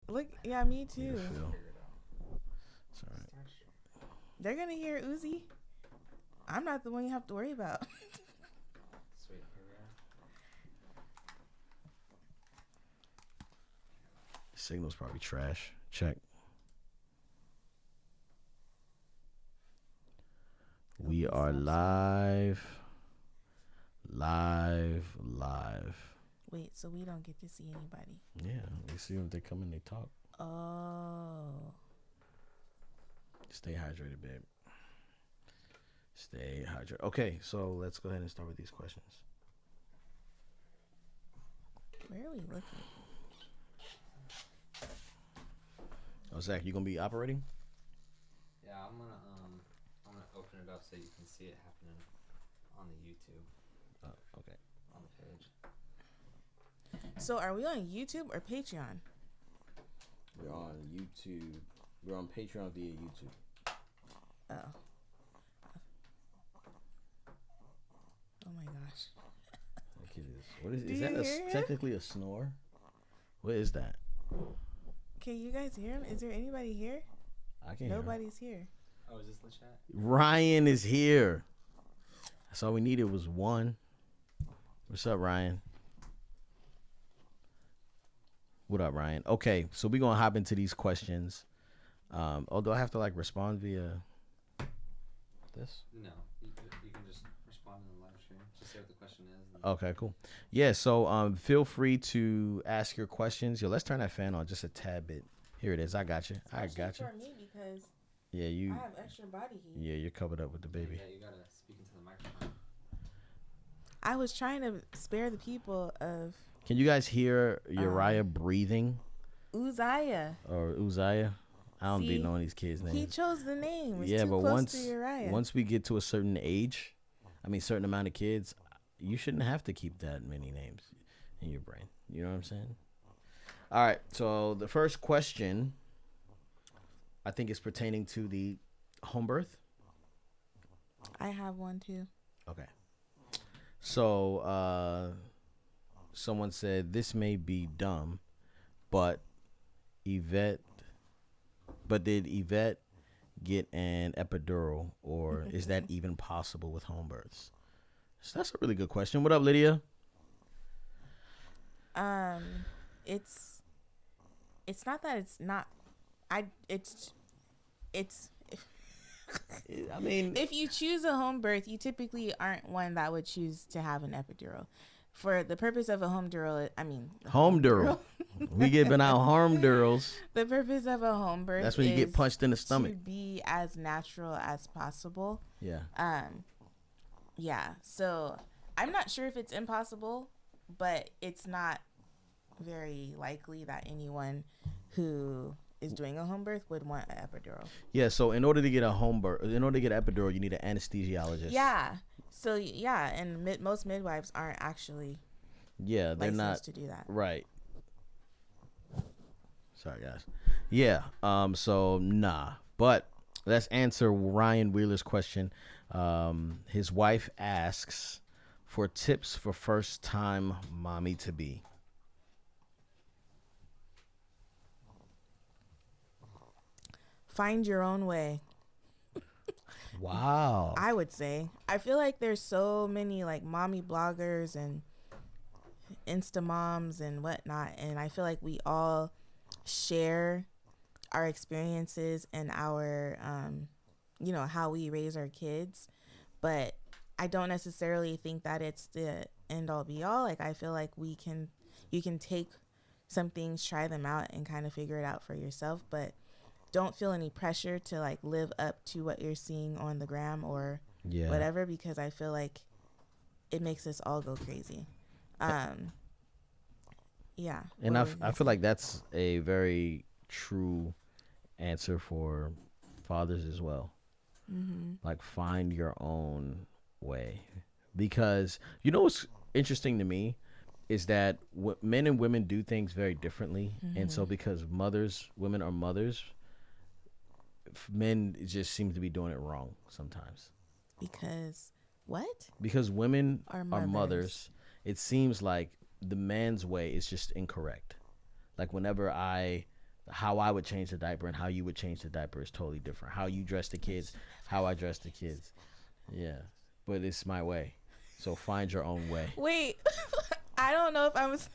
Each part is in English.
Look, yeah, me Yeah, too. Phil. It's all right. They're gonna hear Uzi. I'm not the one you have to worry about. Sweet, here we are. Signal's probably trash. Check. We Okay, are stop sharing. live. Live. Live. Wait, so we don't get to see anybody. Yeah, we see them. They come in, they talk. Oh. Stay hydrated, babe. Stay hydrated. Okay, so let's go ahead and start with these questions. Where are we looking? Oh, Zach, you gonna be operating? Yeah, I'm gonna open it up so you can see it happening on the YouTube Okay. on the page. So are we on YouTube or Patreon? We're on YouTube. We're on Patreon via YouTube. Oh. Oh my gosh. Like it is. What is? Do Is you that hear him? technically a snore? What is that? Can you guys hear him? Is there anybody here? I can hear him. Nobody's here. Oh, is this the chat? Ryan is here. That's all we needed was one. What's up, Ryan? What up, Ryan? Okay, so we're gonna hop into these questions. Although I have to like respond via this. No, you can just respond in the live stream. Just say what the question is. And Okay, cool. Yeah, so feel free to ask your questions. Yo, let's turn that fan on just a tad bit. Here it is. I got you. I got you. For me because Yeah, you. I have extra body heat. Yeah, you're covered up with the baby. Yeah, you gotta speak into the microphone. I was trying to spare the people of Can you guys hear Uriah breathing Uzziah. or Uzziah? I don't be See, knowing these kids' names. He chose the name. It's Yeah, too but close to Uriah. once we get to a certain age, I mean, certain amount of kids, you shouldn't have to keep that many names in your brain. You know what I'm saying? All right. So the first question, I think, is pertaining to the home birth. I have one too. Okay. So someone said this may be dumb, but Yvette, but did Yvette get an epidural, or is that even possible with home births? So that's a really good question. What up, Lydia? Um, it's not that it's not. It's I mean, if you choose a home birth, you typically aren't one that would choose to have an epidural. For the purpose of a home dural, I mean, home dural. We giving out home durals. The purpose of a home birth. That's when you get is punched in the stomach. To be as natural as possible. Yeah. Yeah. So I'm not sure if it's impossible, but it's not very likely that anyone who is doing a home birth would want an epidural. Yeah. So in order to get a home birth, in order to get epidural, you need an anesthesiologist. Yeah. So yeah, and most midwives aren't actually. Yeah, they're not to do that. Right. Sorry, guys. Yeah. So nah, but let's answer Ryan Wheeler's question. His wife asks for tips for first time mommy to be. Find your own way. Wow. I would say. I feel like there's so many like mommy bloggers and Insta moms and whatnot, and I feel like we all share our experiences and our, how we raise our kids, but I don't necessarily think that it's the end all be all. Like I feel like you can take some things, try them out, and kind of figure it out for yourself, but don't feel any pressure to like live up to what you're seeing on the gram or whatever, because I feel like it makes us all go crazy. Yeah. And I feel like that's a very true answer for fathers as well. Mm-hmm. Like find your own way, because you know what's interesting to me is that men and women do things very differently, and so because women are mothers, men just seem to be doing it wrong sometimes. Because what? Because women Are are mothers, it seems like the man's way is just incorrect. Like whenever I how I would change the diaper and how you would change the diaper is totally different. How you dress the kids, how I dress the kids. Yeah, but it's my way. So find your own way. Wait, I don't know if I was.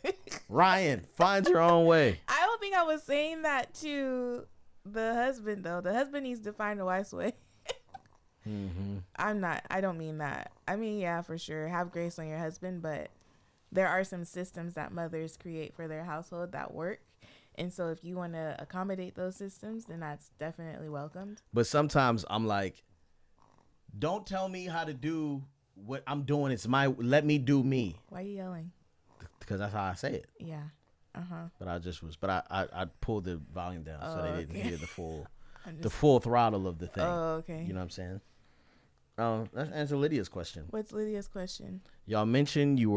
Ryan, find your own way. I don't think I was saying that to the husband though. The husband needs to find a wife's way. I'm not. I don't mean that. I mean, yeah, for sure. Have grace on your husband, but there are some systems that mothers create for their household that work. And so if you want to accommodate those systems, then that's definitely welcomed. But sometimes I'm like, don't tell me how to do what I'm doing. It's my, let me do me. Why are you yelling? Because that's how I say it. Yeah. But I pulled the volume down so they didn't hear the full throttle of the thing. Oh, okay. You know what I'm saying? Let's answer Lydia's question. What's Lydia's question? Y'all mentioned you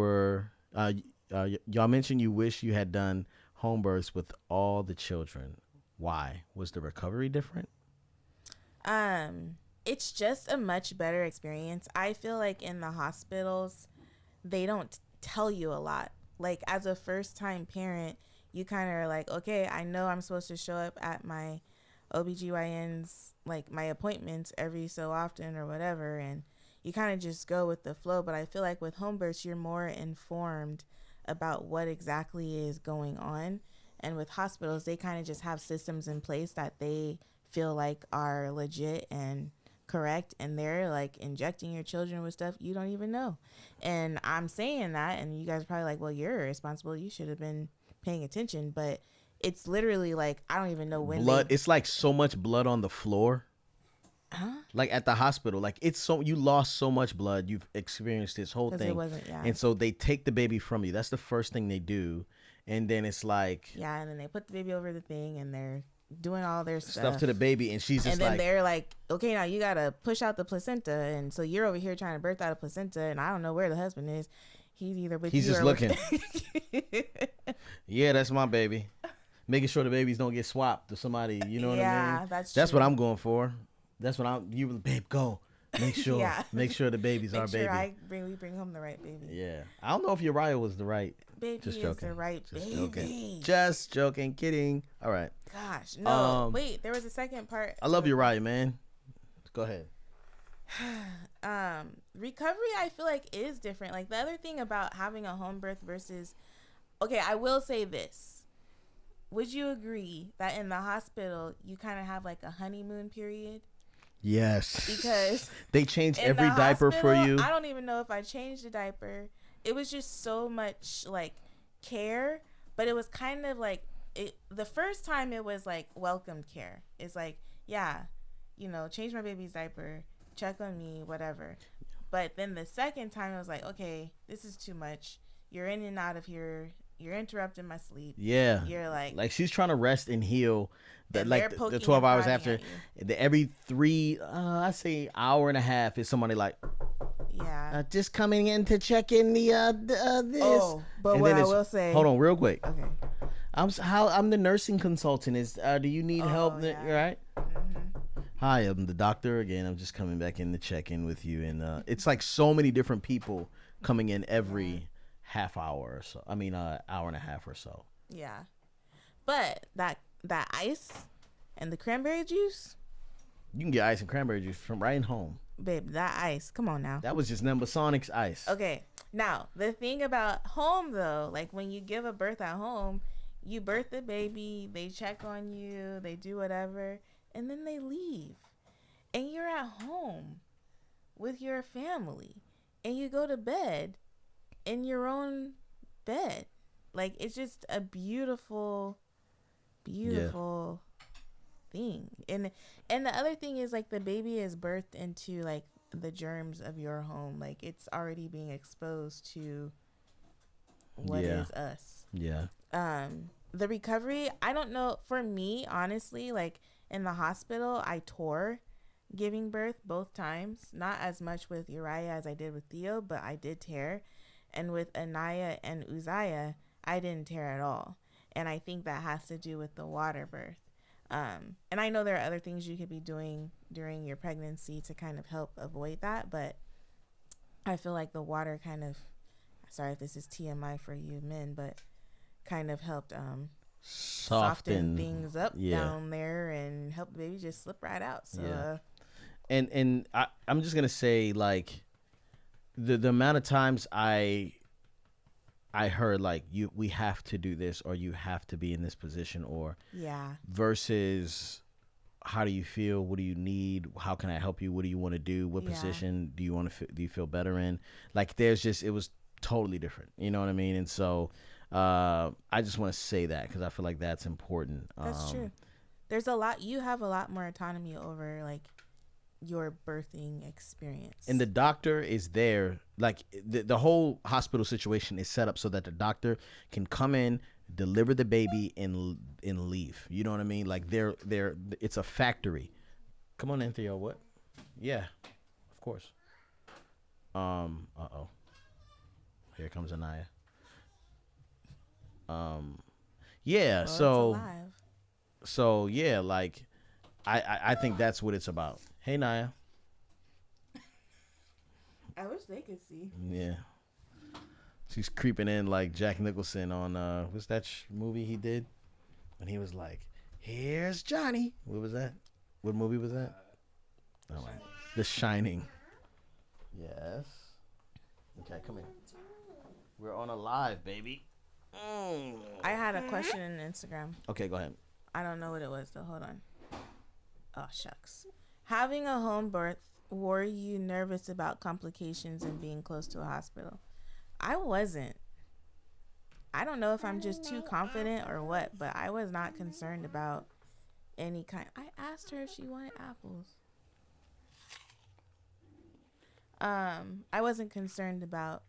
wish you had done home births with all the children. Why? Was the recovery different? It's just a much better experience. I feel like in the hospitals, they don't tell you a lot. Like as a first time parent, you kind of are like, okay, I know I'm supposed to show up at my OBGYN's, like my appointments every so often or whatever. And you kind of just go with the flow. But I feel like with home births, you're more informed about what exactly is going on. And with hospitals, they kind of just have systems in place that they feel like are legit and correct, and they're like injecting your children with stuff you don't even know. And I'm saying that, and you guys are probably like, well, you're irresponsible, you should have been paying attention. But it's literally like, I don't even know when blood. It's like so much blood on the floor. Huh? Like at the hospital, like it's so, you lost so much blood, you've experienced this whole thing, it wasn't, yeah. And so they take the baby from you. That's the first thing they do. And then it's like, yeah, and then they put the baby over the thing and they're doing all their stuff to the baby, and she's just and then like, they're like, okay, now you gotta push out the placenta, and so you're over here trying to birth out a placenta, and I don't know where the husband is. He's either with he's you just or looking. Yeah, that's my baby. Making sure the babies don't get swapped to somebody. You know what I mean? Yeah, That's true. what I'm going for. That's what babe, go. Make sure, Yeah. Make sure the baby's our baby. We bring home the right baby. Yeah, I don't know if Uriah was the right. Baby Just is joking. the right Just baby. joking. Just joking. Kidding. All right. Gosh, no. Wait, there was a second part. I love Uriah, man. Go ahead. Recovery, I feel like is different. Like the other thing about having a home birth versus, okay, I will say this. Would you agree that in the hospital you kind of have like a honeymoon period? Yes. Because they change every diaper for you. I don't even know if I changed the diaper. It was just so much like care, but it was kind of like the first time it was like welcomed care. It's like, yeah, change my baby's diaper, check on me, whatever. But then the second time it was like, okay, this is too much. You're in and out of here. You're interrupting my sleep. Yeah. You're like she's trying to rest and heal. That like the 12 and hours prodding after, every 3, I say hour and a half is somebody like, yeah, just coming in to check in the this. Oh, but and what I will say. Hold on, real quick. Okay. I'm the nursing consultant. Do you need help? Yeah. Right. Mm-hmm. Hi, I'm the doctor again. I'm just coming back in to check in with you, and it's like so many different people coming in every half hour or so. I mean, hour and a half or so. Yeah, but that ice and the cranberry juice. You can get ice and cranberry juice from right home. Babe, that ice. Come on now. That was just Sonic's ice. Okay. Now, the thing about home, though, like when you give a birth at home, you birth the baby, they check on you, they do whatever, and then they leave. And you're at home with your family, and you go to bed in your own bed. Like, it's just a beautiful, beautiful thing. And the other thing is, like, the baby is birthed into, like, the germs of your home. Like, it's already being exposed to what is us. Yeah. The recovery, I don't know. For me, honestly, like, in the hospital, I tore giving birth both times. Not as much with Uriah as I did with Theo, but I did tear. And with Anaya and Uzziah, I didn't tear at all. And I think that has to do with the water birth. And I know there are other things you could be doing during your pregnancy to kind of help avoid that, but I feel like the water kind of, sorry if this is TMI for you men, but kind of helped soften things up yeah. down there and help the baby just slip right out. So Yeah. And I'm just gonna say, like, the amount of times I heard like we have to do this, or you have to be in this position, or yeah. versus how do you feel, what do you need, how can I help you, what do you want to do, what Yeah. position do you want to do you feel better in, like there's just, it was totally different, you know what I mean? And so I just want to say that because I feel like that's important. That's true. There's a lot, you have a lot more autonomy over like your birthing experience. And the doctor is there, like the whole hospital situation is set up so that the doctor can come in, deliver the baby, and leave. You know what I mean? Like they're it's a factory. Come on in, Theo. What? Yeah, of course. Uh-oh. Here comes Anaya. Yeah, Well, it's so alive. yeah, like I think that's what it's about. Hey, Naya. I wish they could see. Yeah. She's creeping in like Jack Nicholson on what's that movie he did? And he was like, "Here's Johnny." What was that? What movie was that? Oh, The Shining. Yes. Okay, come in. We're on a live, baby. I had a question on Instagram. Okay, go ahead. I don't know what it was though. Hold on. Oh shucks. Having a home birth, were you nervous about complications and being close to a hospital? I wasn't. I don't know if I'm just too confident or what, but I was not concerned about any kind. I asked her if she wanted apples. I wasn't concerned about.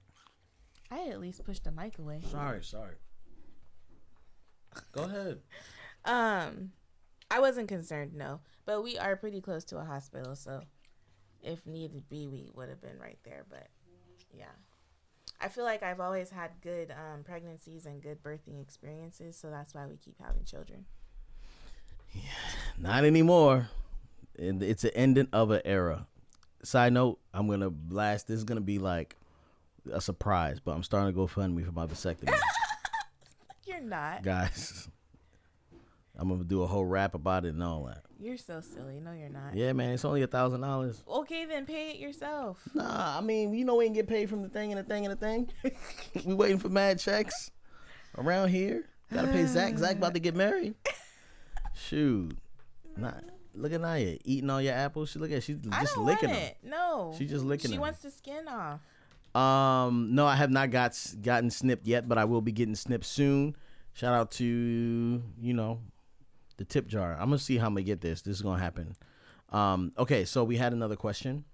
I at least pushed the mic away. Sorry. Go ahead. I wasn't concerned, no. But we are pretty close to a hospital, so if needed be, we would have been right there. But yeah, I feel like I've always had good pregnancies and good birthing experiences, so that's why we keep having children. Yeah, not anymore. It's an ending of an era. Side note, I'm gonna blast. This is gonna be like a surprise, but I'm starting to go fund me for my vasectomy. You're not. Guys, I'm gonna do a whole rap about it and all that. You're so silly. No, you're not. Yeah, man, it's only $1,000. Okay, then pay it yourself. Nah, I mean, you know we ain't get paid from the thing and the thing and the thing. We waiting for mad checks around here. Gotta pay Zach. Zach about to get married. Shoot. Nah, look at Naya eating all your apples. She's just licking them. No. She's just licking them. She wants the skin off. No, I have not gotten snipped yet, but I will be getting snipped soon. Shout out to, the tip jar. I'm gonna see how I'm gonna get this. This is gonna happen. Okay, so we had another question.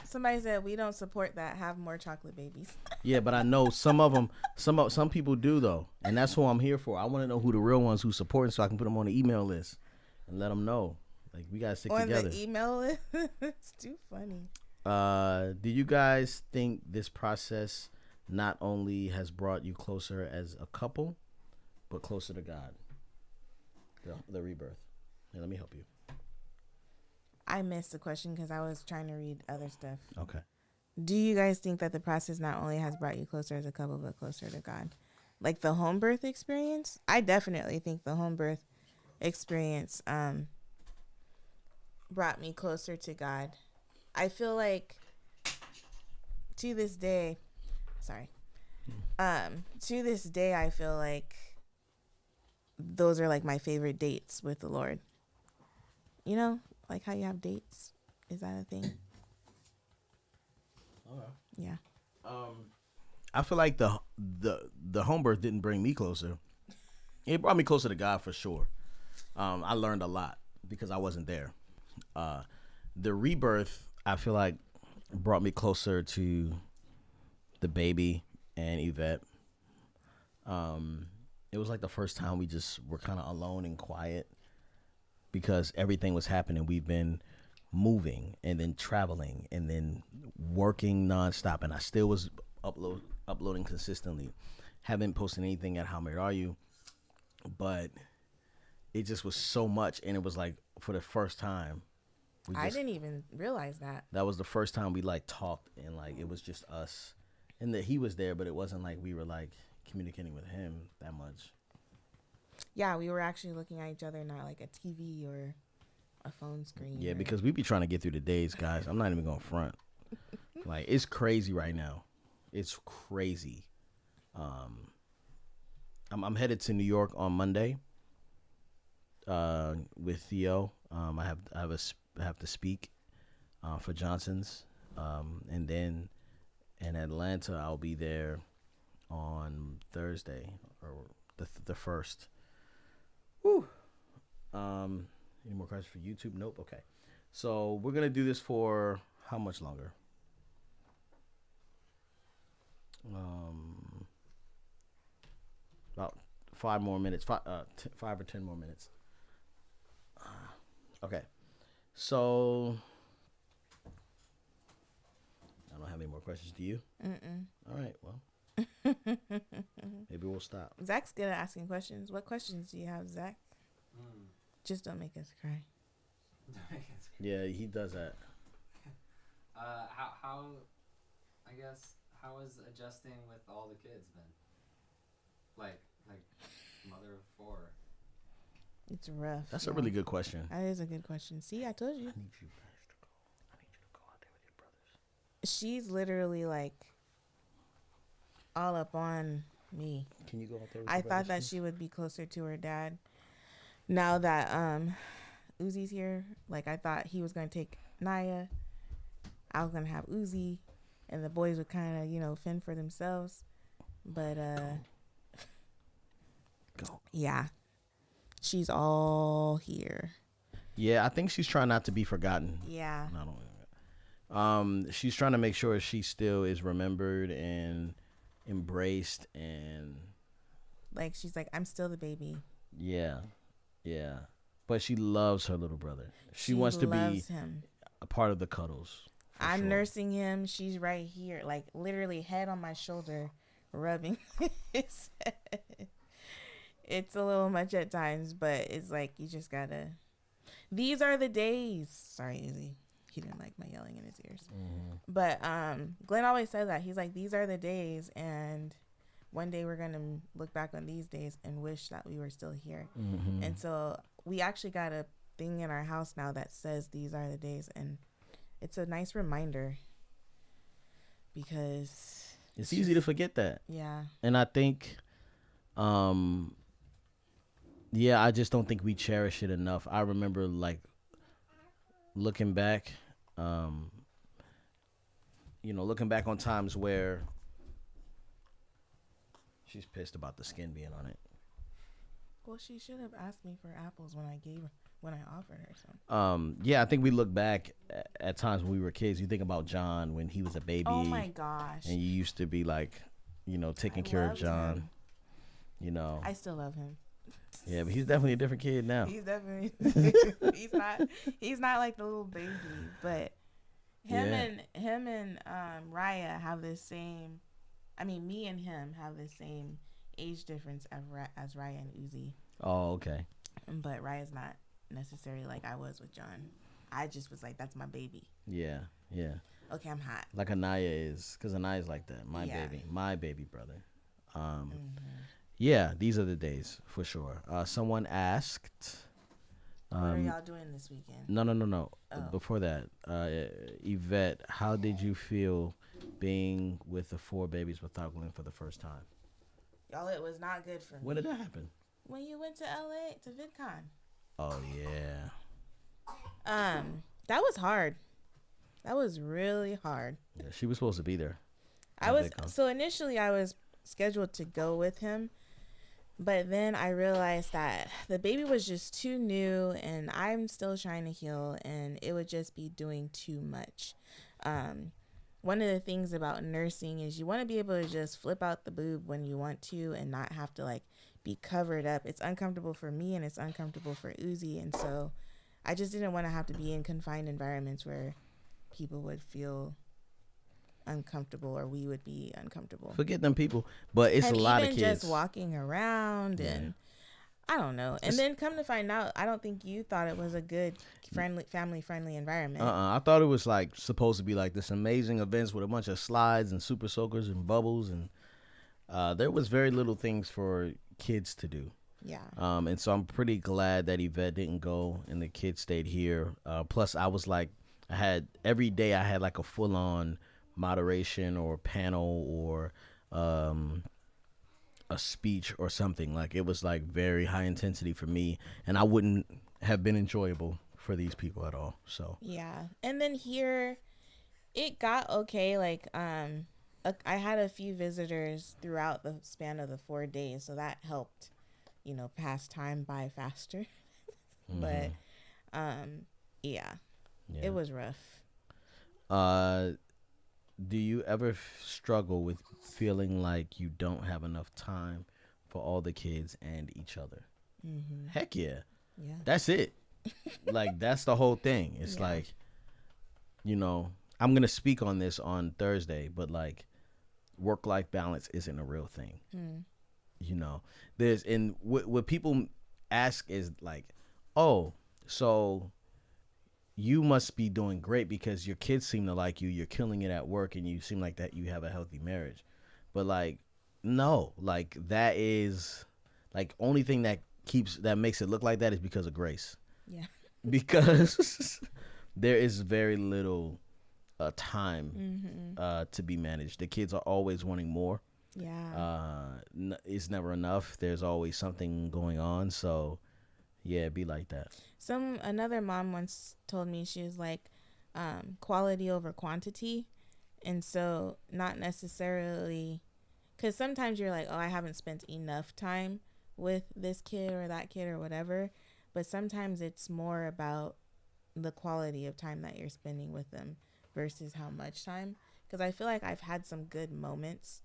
Somebody said we don't support that. Have more chocolate babies. Yeah, but I know some of them. Some people do though, and that's who I'm here for. I want to know who the real ones who support, so I can put them on the email list and let them know. Like we gotta stick together. On the email list. It's too funny. Do you guys think this process not only has brought you closer as a couple, but closer to God? The rebirth. Here, let me help you. I missed the question because I was trying to read other stuff. Okay. Do you guys think that the process not only has brought you closer as a couple, but closer to God? Like the home birth experience? I definitely think the home birth experience brought me closer to God. I feel like to this day, I feel like those are like my favorite dates with the Lord. You know, like how you have dates. Is that a thing? Okay. Yeah. I feel like the home birth didn't bring me closer. It brought me closer to God for sure. I learned a lot because I wasn't there. The rebirth, I feel like, brought me closer to the baby and Yvette. It was like the first time we just were kind of alone and quiet because everything was happening. We've been moving and then traveling and then working nonstop, and I still was uploading consistently. Haven't posted anything at How Married Are You, but it just was so much, and it was like for the first time. I didn't even realize that. That was the first time we like talked, and like it was just us, and that he was there, but it wasn't like we were like communicating with him that much. Yeah, we were actually looking at each other, not like a TV or a phone screen. Yeah, or- because we be trying to get through the days, guys. I'm not even gonna front. Like, it's crazy right now. It's crazy. I'm headed to New York on Monday. With Theo. I have to speak for Johnson's, and then in Atlanta I'll be there on Thursday or the first. Woo. Any more questions for YouTube? Nope. Okay. So we're gonna do this for how much longer? About 5 more minutes. 5 or 10 more minutes. Okay. So I don't have any more questions. Do you? All right. Well, maybe we'll stop. Zach's good at asking questions. What questions do you have, Zach? Just don't make us cry. Yeah, he does that. How I guess how is adjusting with all the kids been? Like mother of 4. It's rough. That's a really good question. That is a good question. See, I told you. I need you guys to go. I need you to go out there with your brothers. She's literally like all up on me. Can you go out there with I your thought brothers, that please? she would be closer to her dad. Now that Uzi's here, like I thought he was gonna take Naya. I was gonna have Uzi, and the boys would kind of fend for themselves. But Go. yeah, she's all here. Yeah, I think she's trying not to be forgotten. Yeah, I don't. She's trying to make sure she still is remembered and embraced, and like she's like, I'm still the baby. yeah. But she loves her little brother. She wants to be loves him. a part of the cuddles. for I'm sure. nursing him. She's right here, like literally head on my shoulder, rubbing his head. It's a little much at times, but it's like you just gotta. These are the days. Sorry, Uzi. He didn't like my yelling in his ears. But Glenn always says that. He's like, these are the days, and one day we're gonna look back on these days and wish that we were still here. And so we actually got a thing in our house now that says these are the days, and it's a nice reminder because It's easy to forget that. yeah, And I think, yeah, I just don't think we cherish it enough. I remember, like, looking back, looking back on times where she's pissed about the skin being on it. well, she should have asked me for apples when I offered her some. Yeah, I think we look back at times when we were kids. You think about John when he was a baby. Oh my gosh, And you used to be like, taking care of loved John. him. I still love him. Yeah, but he's definitely a different kid now. He's definitely he's not like the little baby, but him and Raya have the same. I mean, me and him have the same age difference as Raya and Uzi, Oh, okay. but Raya's not necessarily like I was with John. I just was like, that's my baby. Yeah. Okay, I'm hot. Like Anaya is, because Anaya's like that. My baby brother. Yeah, these are the days for sure. Someone asked. What are y'all doing this weekend? No. Oh. Before that, Yvette, how did you feel being with the 4 babies without Glenn for the first time? Y'all, it was not good for me. When did that happen? When you went to LA to VidCon. Oh yeah. That was hard. That was really hard. Yeah, she was supposed to be there. So initially I was scheduled to go with him, but then I realized that the baby was just too new and I'm still trying to heal, and it would just be doing too much. One of the things about nursing is you want to be able to just flip out the boob when you want to and not have to like be covered up. It's uncomfortable for me and it's uncomfortable for Uzi, and so I just didn't want to have to be in confined environments where people would feel uncomfortable or we would be uncomfortable. Forget them people, but it's and a lot of even kids. just walking around, and I don't know. And then come to find out, I don't think you thought it was a good, family friendly environment. I thought it was like supposed to be like this amazing events with a bunch of slides and super soakers and bubbles, and there was very little things for kids to do. Yeah. And so I'm pretty glad that Yvette didn't go and the kids stayed here. Plus, I was like, every day I had like a full on moderation or panel or a speech or something. Like, it was like very high intensity for me, and I wouldn't have been enjoyable for these people at all. So yeah. And then here it got okay. Like I had a few visitors throughout the span of the 4 days, so that helped, pass time by faster. But yeah, it was rough. Do you ever struggle with feeling like you don't have enough time for all the kids and each other? Mm-hmm. Heck yeah. Yeah. That's it. Like, that's the whole thing. It's like, I'm going to speak on this on Thursday, but like, work-life balance isn't a real thing. What people ask is like, oh, so you must be doing great because your kids seem to like you. You're killing it at work, and you seem like that you have a healthy marriage. But like, no, like that is like only thing that makes it look like that is because of grace. Yeah. Because there is very little time to be managed. The kids are always wanting more. Yeah. It's never enough. There's always something going on. So yeah, it'd be like that. Another mom once told me, she was like, quality over quantity. And so not necessarily, because sometimes you're like, oh, I haven't spent enough time with this kid or that kid or whatever. But sometimes it's more about the quality of time that you're spending with them versus how much time. Because I feel like I've had some good moments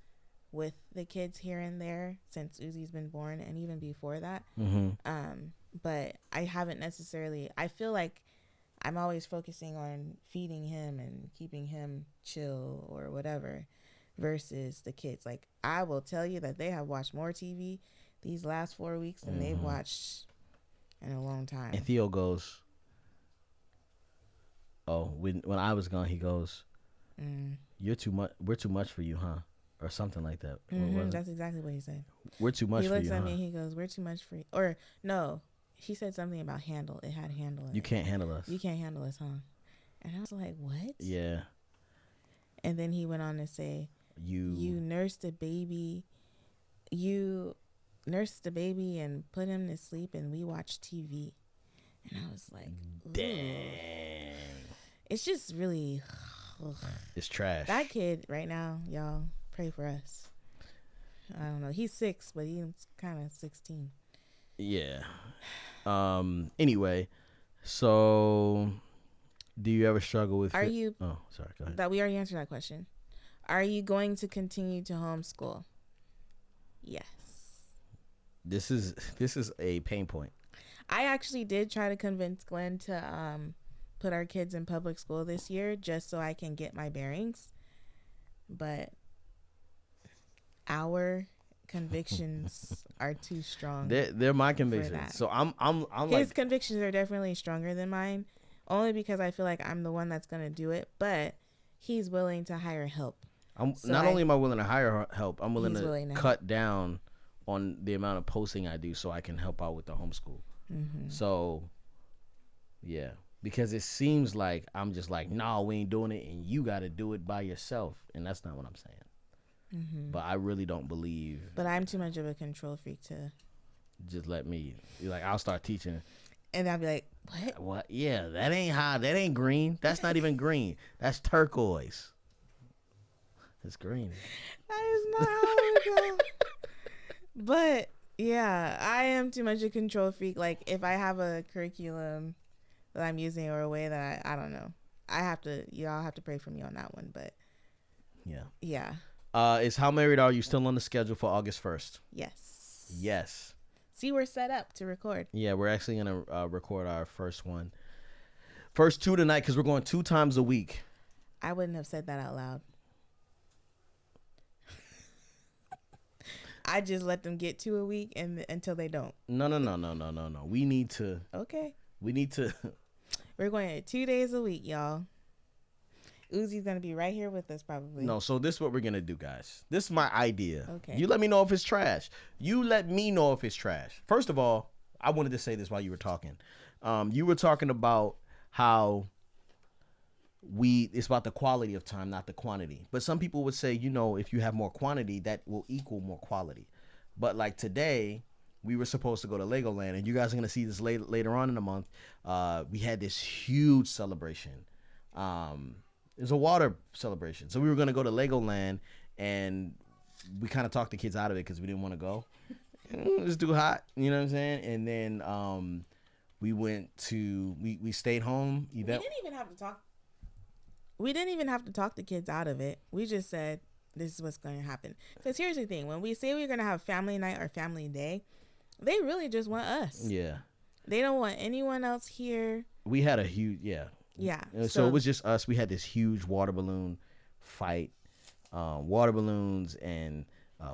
with the kids here and there since Uzi's been born, and even before that. But I haven't necessarily, I feel like I'm always focusing on feeding him and keeping him chill or whatever versus the kids. Like, I will tell you that they have watched more TV these last 4 weeks than they've watched in a long time. And Theo goes, oh, when I was gone, he goes, you're too much. We're too much for you, huh? Or something like that. That's exactly what he said. We're too much for you, He looks at me, he goes, we're too much for you. Or no, he said something about handle. It had handle in it. You can't handle us. You can't handle us, huh? And I was like, what? Yeah. And then he went on to say, you nursed a baby. You nursed the baby and put him to sleep, and we watched TV. And I was like, dang. It's just really, it's trash. That kid right now, y'all, pray for us. I don't know. He's 6, but he's kind of 16. Yeah. Anyway, so do you ever struggle with? Are you? Oh, sorry. Go ahead. That we already answered that question. Are you going to continue to homeschool? Yes. This is a pain point. I actually did try to convince Glenn to put our kids in public school this year just so I can get my bearings. But our convictions are too strong. They're my convictions. So I'm his like, convictions are definitely stronger than mine, only because I feel like I'm the one that's going to do it, but he's willing to hire help. Not only am I willing to hire help, I'm willing to cut down on the amount of posting I do so I can help out with the homeschool. So, yeah, because it seems like I'm just like, no, we ain't doing it, and you got to do it by yourself, and that's not what I'm saying. But I really don't believe. But I'm too much of a control freak to just let me. Like, I'll start teaching, and I'll be like, what? What? Yeah, that ain't green. That's not even green. That's turquoise. It's green. That is not how it goes. But yeah, I am too much a control freak. Like, if I have a curriculum that I'm using or a way that I don't know, y'all have to pray for me on that one. But yeah. Is How Married Are You still on the schedule for August 1st? Yes. See, we're set up to record. Yeah, we're actually gonna record our first two tonight because we're going 2 times a week. I wouldn't have said that out loud. I just let them get to a week and until they don't. No. We need to. Okay. We're going at 2 days a week, y'all. Uzi's gonna be right here with us probably. No, so this is what we're gonna do, guys. This is my idea. Okay. You let me know if it's trash. You let me know if it's trash. First of all, I wanted to say this while you were talking. You were talking about how it's about the quality of time, not the quantity. But some people would say, if you have more quantity, that will equal more quality. But like today, we were supposed to go to Legoland, and you guys are gonna see this later on in the month. We had this huge celebration. It was a water celebration. So we were going to go to Legoland, and we kind of talked the kids out of it because we didn't want to go. It was too hot, you know what I'm saying? And then we stayed home. We didn't even have to talk the kids out of it. We just said, this is what's going to happen. Because here's the thing. When we say we're going to have family night or family day, they really just want us. Yeah. They don't want anyone else here. We had a huge, yeah. Yeah. So it was just us. We had this huge water balloon fight, water balloons and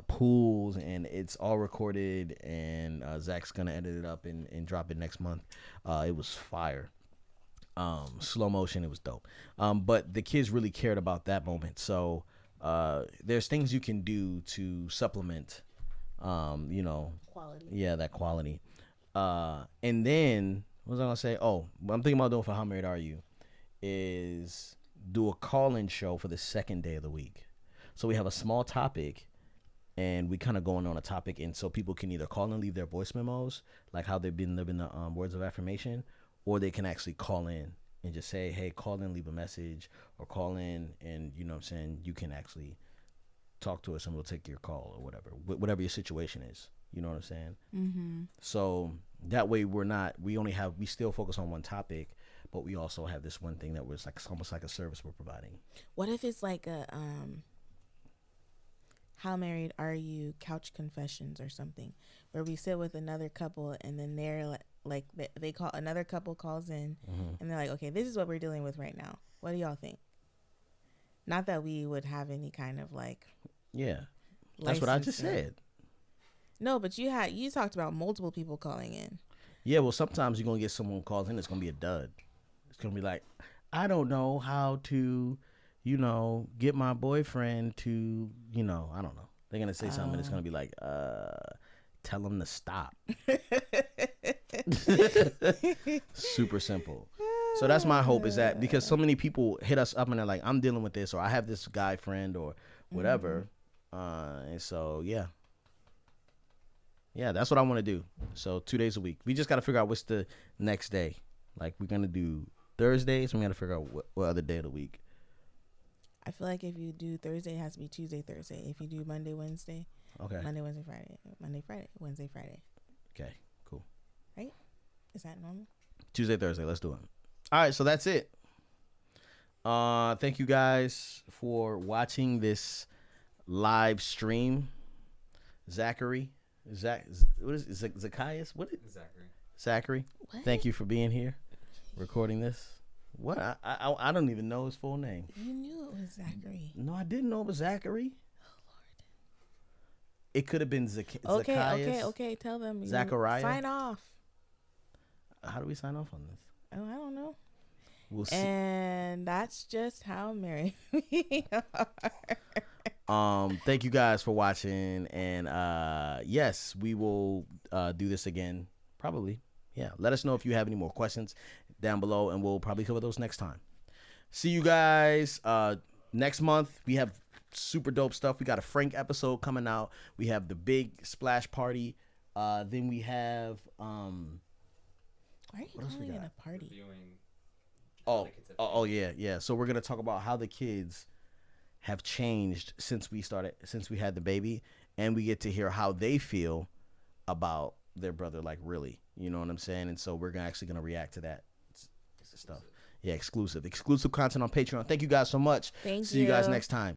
pools, and it's all recorded, and Zach's going to edit it up and drop it next month. It was fire. Slow motion. It was dope. But the kids really cared about that moment. So there's things you can do to supplement, quality. Yeah, that quality. And then, what was I going to say? Oh, what I'm thinking about doing for How Married Are You is do a call-in show for the second day of the week. So we have a small topic, and we kind of going on a topic, and so people can either call and leave their voice memos, like how they've been living the words of affirmation, or they can actually call in and just say, hey, call in, leave a message, or call in, and you know what I'm saying, you can actually talk to us, and we'll take your call or whatever your situation is. You know what I'm saying? Mm-hmm. So that way we still focus on one topic, but we also have this one thing that was like almost like a service we're providing. What if it's like a How Married Are You couch confessions or something, where we sit with another couple, and then they're like they call, another couple calls in, and they're like, okay, this is what we're dealing with right now. What do y'all think? Not that we would have any kind of like. Yeah, that's what I just said. No, but you talked about multiple people calling in. Yeah, well, sometimes you're gonna get someone calls in that's gonna be a dud. It's gonna be like, I don't know how to, get my boyfriend to, I don't know. They're gonna say something, and it's gonna be like, tell him to stop. Super simple. So that's my hope, is that because so many people hit us up and they're like, I'm dealing with this, or I have this guy friend or whatever. And so, yeah, that's what I want to do. So 2 days a week. We just got to figure out what's the next day. Like, we're going to do Thursdays, and we got to figure out what other day of the week. I feel like if you do Thursday, it has to be Tuesday, Thursday. If you do Monday, Wednesday. Okay. Monday, Wednesday, Friday. Monday, Friday. Wednesday, Friday. Okay, cool. Right? Is that normal? Tuesday, Thursday. Let's do it. All right, so that's it. Thank you guys for watching this live stream. What is it? Zacchaeus? What is Zachary? What? Thank you for being here, recording this. What? I don't even know his full name. You knew it was Zachary. No, I didn't know it was Zachary. Oh, Lord. It could have been Zacchaeus. Okay. Tell them. Zachariah. Sign off. How do we sign off on this? Oh, I don't know. We'll see. And that's just how married we are. Thank you guys for watching, and yes, we will do this again probably. Yeah, let us know if you have any more questions down below, and we'll probably cover those next time. See you guys next month. We have super dope stuff. We got a Frank episode coming out. We have the big splash party. Then we have Why are you calling it a party? Oh yeah. So we're gonna talk about how the kids have changed since we had the baby, and we get to hear how they feel about their brother, like, really, you know what I'm saying? And so we're actually gonna react to that stuff. Yeah, exclusive content on Patreon. Thank you guys so much. Thank you. See you guys next time.